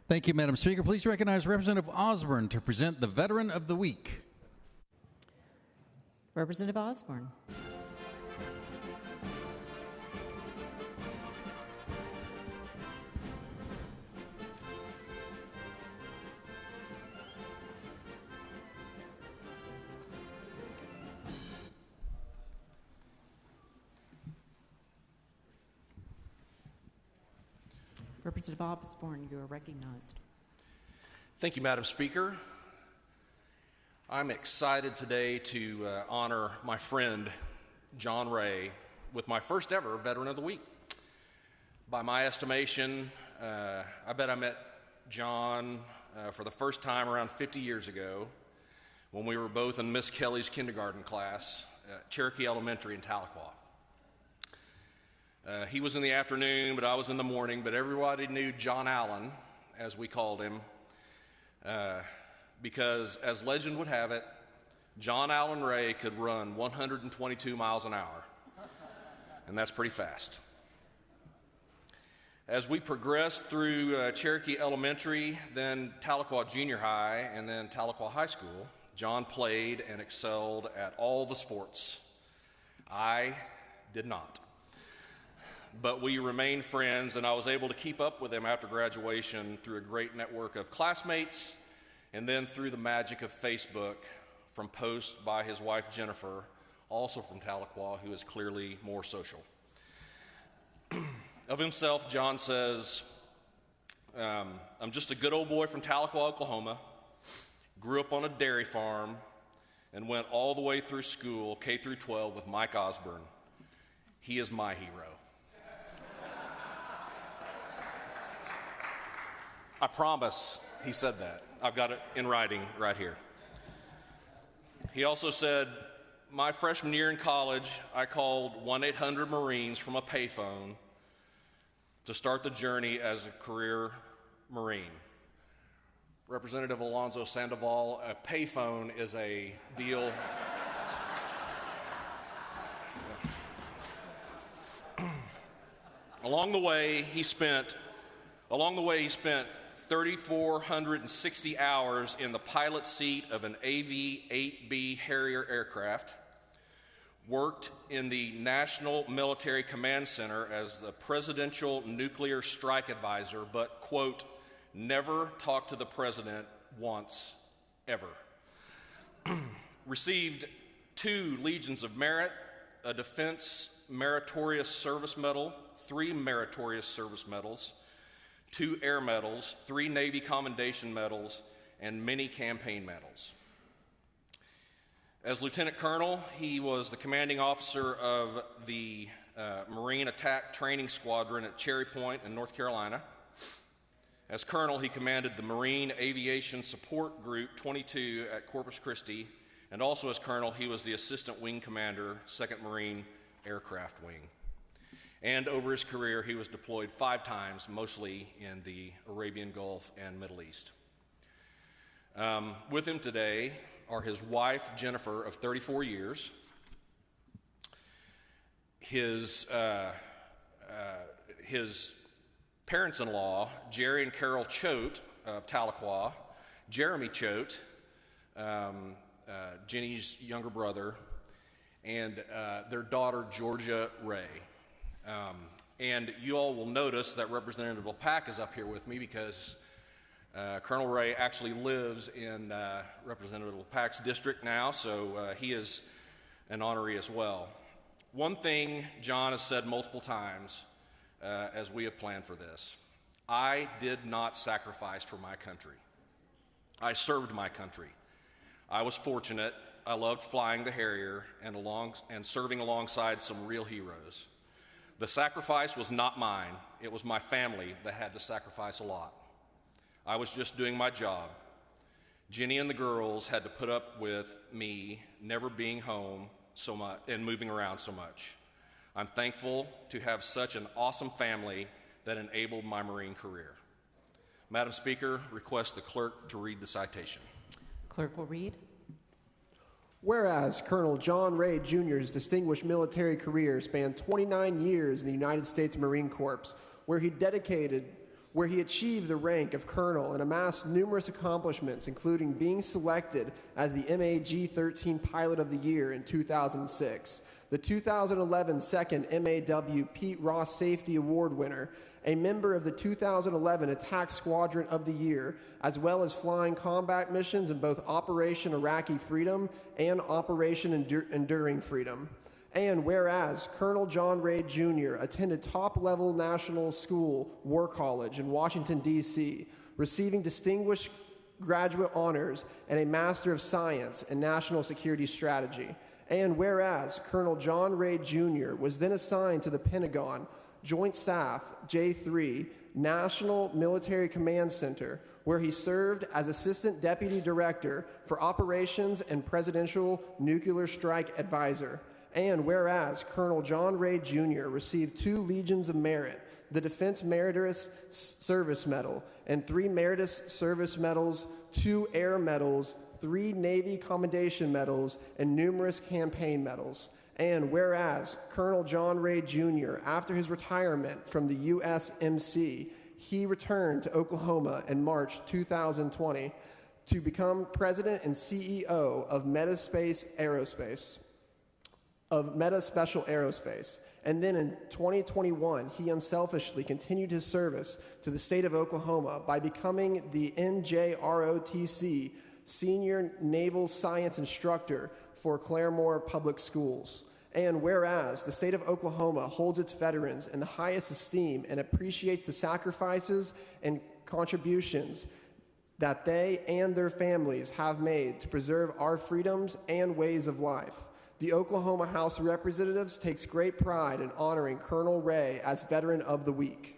Thank you, Madam Speaker. Please recognize Representative Osborne to present the Veteran of the Week. Representative Osborne. Representative Osborne, you are recognized. Thank you, Madam Speaker. I'm excited today to honor my friend, John Rahe, with my first ever Veteran of the Week. By my estimation, I bet I met John for the first time around 50 years ago when we were both in Miss Kelly's kindergarten class at Cherokee Elementary in Tahlequah. He was in the afternoon, but I was in the morning, but everybody knew John Allen, as we called him, because as legend would have it, John Allen Rahe could run 122 miles an hour, and that's pretty fast. As we progressed through Cherokee Elementary, then Tahlequah Junior High, and then Tahlequah High School, John played and excelled at all the sports. I did not. But we remained friends, and I was able to keep up with him after graduation through a great network of classmates, and then through the magic of Facebook from posts by his wife Jennifer, also from Tahlequah, who is clearly more social. Of himself, John says, I'm just a good old boy from Tahlequah, Oklahoma, grew up on a dairy farm, and went all the way through school, K through 12, with Mike Osborne. He is my hero. I promise he said that. I've got it in writing right here. He also said, my freshman year in college, I called 1-800-Marines from a payphone to start the journey as a career Marine. Representative Alonzo Sandoval, a payphone is a deal. Along the way, he spent 3,460 hours in the pilot seat of an AV-8B Harrier aircraft, worked in the National Military Command Center as the Presidential Nuclear Strike Advisor, but, quote, never talked to the president once, ever. Received 2 Legions of Merit, a Defense Meritorious Service Medal, 3 Meritorious Service Medals, 2 Air Medals, 3 Navy Commendation Medals, and many campaign medals. As Lieutenant Colonel, he was the commanding officer of the Marine Attack Training Squadron at Cherry Point in North Carolina. As Colonel, he commanded the Marine Aviation Support Group 22 at Corpus Christi, and also as Colonel, he was the Assistant Wing Commander, 2nd Marine Aircraft Wing. And over his career, he was deployed 5 times, mostly in the Arabian Gulf and Middle East. With him today are his wife, Jennifer, of 34 years, his parents-in-law, Jerry and Carol Choate of Tahlequah, Jeremy Choate, Jenny's younger brother, and their daughter, Georgia Rahe. And you all will notice that Representative LePack is up here with me because Colonel Rahe actually lives in Representative LePack's district now, so he is an honoree as well. One thing John has said multiple times as we have planned for this: I did not sacrifice for my country. I served my country. I was fortunate. I loved flying the Harrier and serving alongside some real heroes. The sacrifice was not mine. It was my family that had to sacrifice a lot. I was just doing my job. Jenny and the girls had to put up with me never being home so much and moving around so much. I'm thankful to have such an awesome family that enabled my Marine career. Madam Speaker, request the clerk to read the citation. Clerk will read. Whereas Colonel John Rahe Jr.'s distinguished military career spanned 29 years in the United States Marine Corps, where he dedicated where he achieved the rank of colonel and amassed numerous accomplishments, including being selected as the MAG-13 Pilot of the Year in 2006, the 2011 second MAW Pete Ross Safety Award winner, a member of the 2011 Attack Squadron of the Year, as well as flying combat missions in both Operation Iraqi Freedom and Operation Enduring Freedom. And whereas Colonel John Rahe Jr. attended top-level National School War College in Washington, D.C., receiving distinguished graduate honors and a Master of Science in National Security Strategy. And whereas Colonel John Rahe Jr. was then assigned to the Pentagon Joint Staff J3 National Military Command Center, where he served as Assistant Deputy Director for Operations and Presidential Nuclear Strike Advisor. And whereas Colonel John Rahe Jr. received 2 Legions of Merit, the Defense Meritorious Service Medal, and 3 Meritorious Service Medals, 2 Air Medals, 3 Navy Commendation Medals, and numerous campaign medals. And whereas Colonel John Rahe Jr., after his retirement from the USMC, he returned to Oklahoma in March 2020 to become President and CEO of Meta Special Aerospace. And then in 2021, he unselfishly continued his service to the state of Oklahoma by becoming the NJROTC Senior Naval Science Instructor for Claremore Public Schools. And whereas the state of Oklahoma holds its veterans in the highest esteem and appreciates the sacrifices and contributions that they and their families have made to preserve our freedoms and ways of life, the Oklahoma House of Representatives takes great pride in honoring Colonel Rahe as Veteran of the Week.